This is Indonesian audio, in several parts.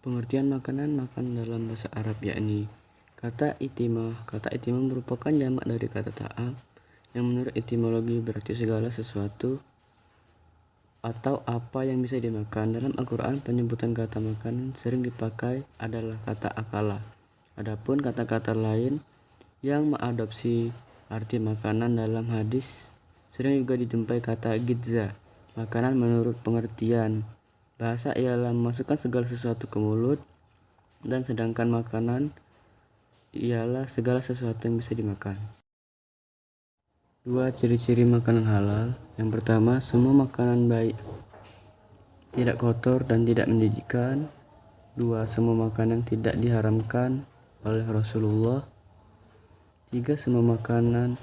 Pengertian makanan dalam bahasa Arab yakni kata itimah. Kata itimah merupakan jamak dari kata ta'am yang menurut etimologi berarti segala sesuatu atau apa yang bisa dimakan. Dalam Al-Quran, penyebutan kata makanan sering dipakai adalah kata akala. Adapun kata-kata lain yang mengadopsi arti makanan dalam hadis sering juga dijumpai kata gidza. Makanan menurut pengertian bahasa ialah memasukkan segala sesuatu ke mulut, dan sedangkan makanan ialah segala sesuatu yang bisa dimakan. 2 ciri-ciri makanan halal. Yang pertama, semua makanan baik, tidak kotor dan tidak menjijikkan. 2. Semua makanan tidak diharamkan oleh Rasulullah. 3. Semua makanan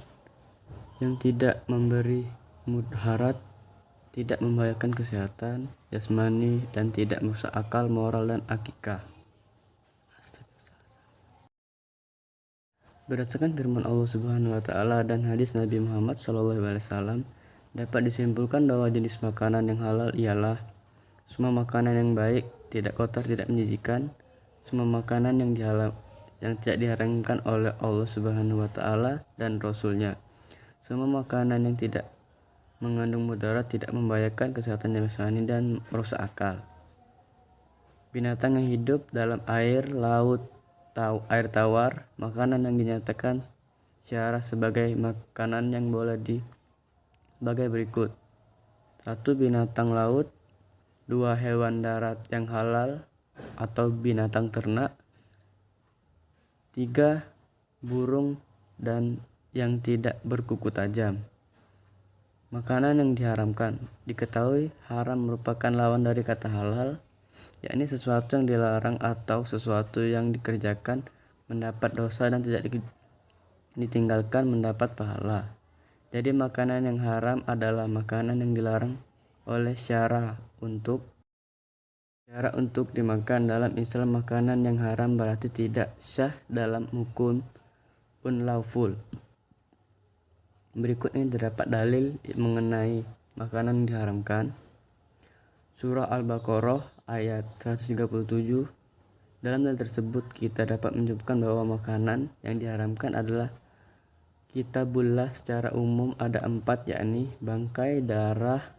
yang tidak memberi mudarat, tidak membahayakan kesehatan jasmani, dan tidak merusak akal, moral, dan akikah. Berdasarkan firman Allah Subhanahu wa Ta'ala dan hadis Nabi Muhammad SAW, dapat disimpulkan bahwa jenis makanan yang halal ialah semua makanan yang baik, tidak kotor, tidak menjijikkan, semua makanan yang tidak diharamkan oleh Allah Subhanahu wa Ta'ala dan Rasul-Nya, semua makanan yang tidak mengandung mudarat, tidak membahayakan kesehatan jasmani dan merusak akal. Binatang yang hidup dalam air, laut, air tawar, makanan yang dinyatakan syarah sebagai makanan yang boleh sebagai berikut. 1. Binatang laut. 2. Hewan darat yang halal atau binatang ternak. 3. Burung dan yang tidak berkuku tajam. Makanan yang diharamkan. Diketahui haram merupakan lawan dari kata halal, yakni sesuatu yang dilarang atau sesuatu yang dikerjakan mendapat dosa dan tidak ditinggalkan mendapat pahala. Jadi makanan yang haram adalah makanan yang dilarang oleh syara untuk dimakan. Dalam Islam, makanan yang haram berarti tidak sah dalam hukum unlawful. Berikut ini terdapat dalil mengenai makanan yang diharamkan. Surah Al-Baqarah ayat 137. Dalam dalil tersebut kita dapat menyebutkan bahwa makanan yang diharamkan adalah kitabullah. Secara umum ada 4, yakni bangkai, darah,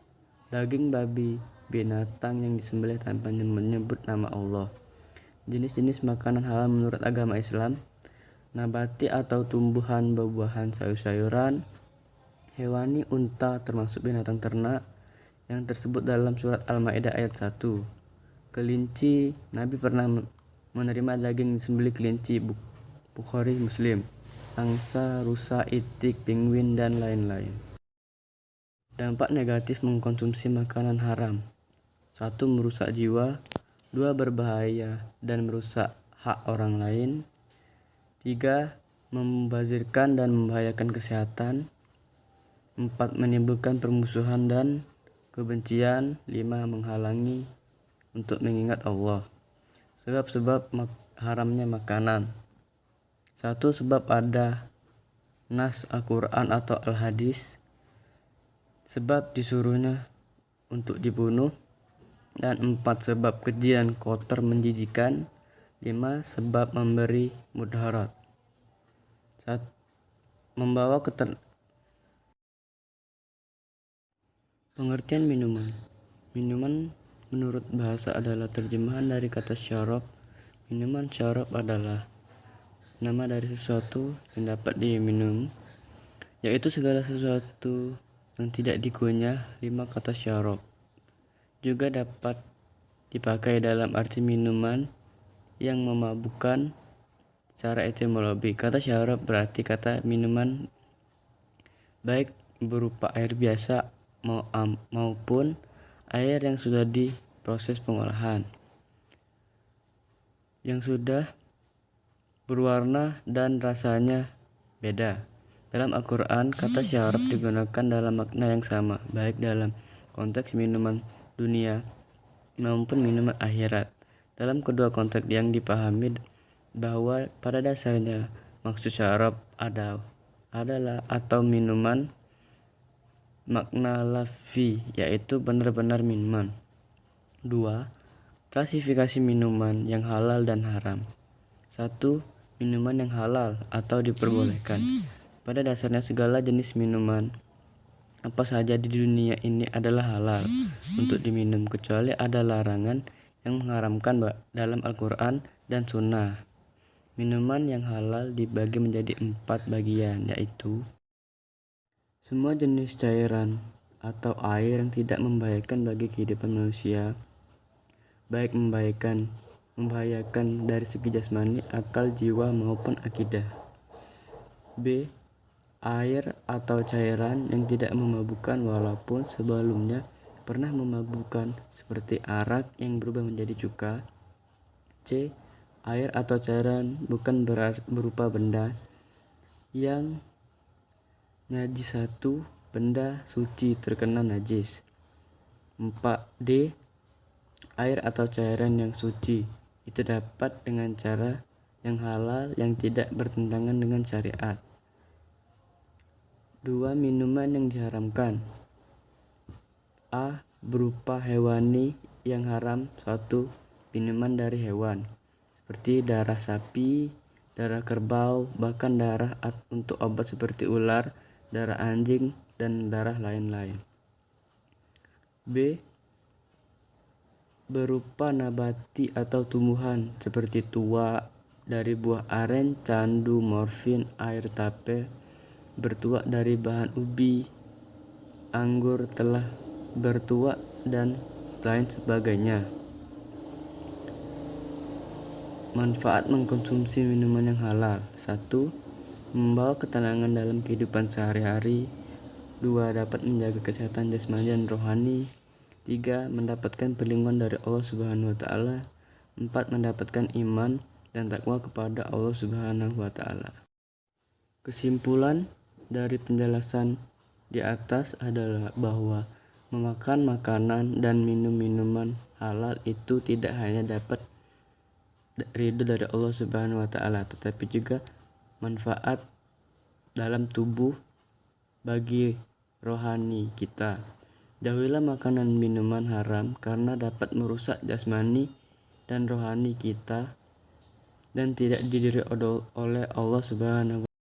daging babi, binatang yang disembelih tanpa menyebut nama Allah. Jenis-jenis makanan halal menurut agama Islam: nabati atau tumbuhan, buah-buahan, sayur-sayuran, hewani, unta termasuk binatang ternak yang tersebut dalam surat Al-Maidah ayat 1. Kelinci, Nabi pernah menerima daging disembelih kelinci, Bukhari Muslim. Angsa, rusa, itik, penguin, dan lain-lain. Dampak negatif mengkonsumsi makanan haram: 1. Merusak jiwa. 2. Berbahaya dan merusak hak orang lain. 3. Membazirkan dan membahayakan kesehatan. 4. Menimbulkan permusuhan dan kebencian. 5. Menghalangi untuk mengingat Allah. Sebab-sebab haramnya makanan: 1. Sebab ada nas Al-Quran atau Al-Hadis, sebab disuruhnya untuk dibunuh. Dan 4. Sebab keji dan kotor menjijikan. 5. Sebab memberi mudarat. Membawa Pengertian minuman. Minuman menurut bahasa adalah terjemahan dari kata syarab. Minuman syarab adalah nama dari sesuatu yang dapat diminum, yaitu segala sesuatu yang tidak dikunyah. 5. Kata syarab juga dapat dipakai dalam arti minuman yang memabukkan. Secara etimologi, kata syarab berarti kata minuman, baik berupa air biasa maupun air yang sudah diproses pengolahan, yang sudah berwarna dan rasanya beda. Dalam Al-Quran, kata syarab digunakan dalam makna yang sama, baik dalam konteks minuman dunia maupun minuman akhirat. Dalam kedua konteks yang dipahami bahwa pada dasarnya maksud syarab adalah atau minuman makna lafzi, yaitu benar-benar minuman. 2. Klasifikasi minuman yang halal dan haram. 1. Minuman yang halal atau diperbolehkan. Pada dasarnya segala jenis minuman apa saja di dunia ini adalah halal untuk diminum, kecuali ada larangan yang mengharamkan dalam Al-Quran dan Sunnah. Minuman yang halal dibagi menjadi 4 bagian, yaitu semua jenis cairan atau air yang tidak membahayakan bagi kehidupan manusia, baik membahayakan dari segi jasmani, akal, jiwa, maupun akidah. B. Air atau cairan yang tidak memabukkan walaupun sebelumnya pernah memabukkan, seperti arak yang berubah menjadi cuka. C. Air atau cairan bukan berupa benda yang najis, satu benda suci terkena najis. 4D. Air atau cairan yang suci itu dapat dengan cara yang halal yang tidak bertentangan dengan syariat. 2. Minuman yang diharamkan. A. Berupa hewani yang haram. 1. Minuman dari hewan seperti darah sapi, darah kerbau, bahkan darah untuk obat seperti ular, darah anjing, dan darah lain-lain. B. Berupa nabati atau tumbuhan seperti tuak dari buah aren, candu, morfin, air tape, bertuak dari bahan ubi, anggur telah bertuak, dan lain sebagainya. Manfaat mengkonsumsi minuman yang halal. 1. Membawa ketenangan dalam kehidupan sehari-hari. 2. Dapat menjaga kesehatan jasmani dan rohani. 3. Mendapatkan perlindungan dari Allah Subhanahu wa Ta'ala. 4. Mendapatkan iman dan takwa kepada Allah Subhanahu wa Ta'ala. Kesimpulan dari penjelasan di atas adalah bahwa memakan makanan dan minum minuman halal itu tidak hanya dapat ridho dari Allah Subhanahu wa Ta'ala, tetapi juga manfaat dalam tubuh bagi rohani kita. Jauhilah makanan minuman haram karena dapat merusak jasmani dan rohani kita dan tidak didiri oleh Allah Subhanahu